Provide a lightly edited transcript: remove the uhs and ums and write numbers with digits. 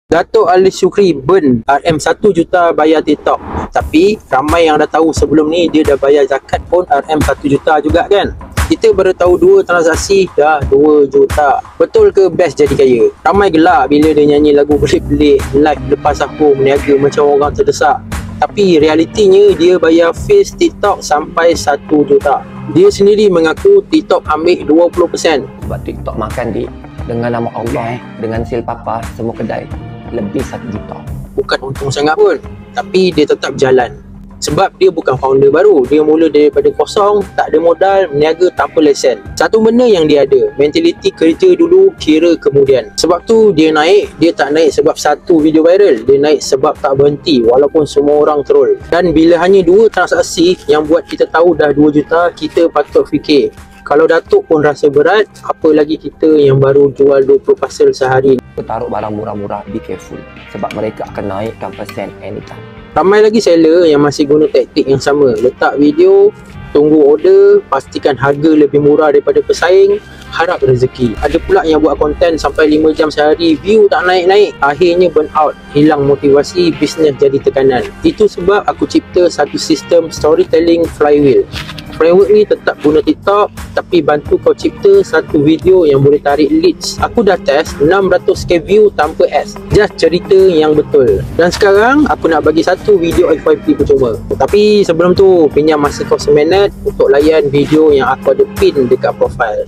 Datuk Ali Shukri burn RM1 juta bayar TikTok. Tapi ramai yang dah tahu sebelum ni dia dah bayar zakat pun RM1 juta juga kan. Kita baru tahu 2 transaksi dah 2 juta. Betul ke best jadi kaya? Ramai gelak bila dia nyanyi lagu pelik-pelik, live lepas aku meniaga macam orang terdesak. Tapi realitinya dia bayar fees TikTok sampai 1 juta. Dia sendiri mengaku TikTok ambil 20%. Sebab TikTok makan dengan nama Allah, dengan sil papa, semua kedai lebih 1 juta. Bukan untung sangat pun, tapi dia tetap jalan. Sebab dia bukan founder baru. Dia mula daripada kosong, tak ada modal, meniaga tanpa lesen. Satu benda yang dia ada, mentaliti kerja dulu, kira kemudian. Sebab tu dia naik, dia tak naik sebab satu video viral. Dia naik sebab tak berhenti walaupun semua orang troll. Dan bila hanya 2 transaksi yang buat kita tahu dah 2 juta, kita patut fikir. Kalau Datuk pun rasa berat, apa lagi kita yang baru jual 20 parcel sehari. Taruh barang murah-murah, be careful. Sebab mereka akan naikkan persen anytime. Ramai lagi seller yang masih guna taktik yang sama. Letak video, tunggu order, pastikan harga lebih murah daripada pesaing, harap rezeki. Ada pula yang buat konten sampai 5 jam sehari, view tak naik-naik. Akhirnya burn out, hilang motivasi, bisnes jadi tekanan. Itu sebab aku cipta satu sistem storytelling flywheel. Framework ni tetap guna TikTok tapi bantu kau cipta satu video yang boleh tarik leads. Aku dah test 600k view tanpa ads. Just cerita yang betul. Dan sekarang aku nak bagi satu video FYP percuma. Tapi sebelum tu pinjam masa kau seminit untuk layan video yang aku ada pin dekat profile.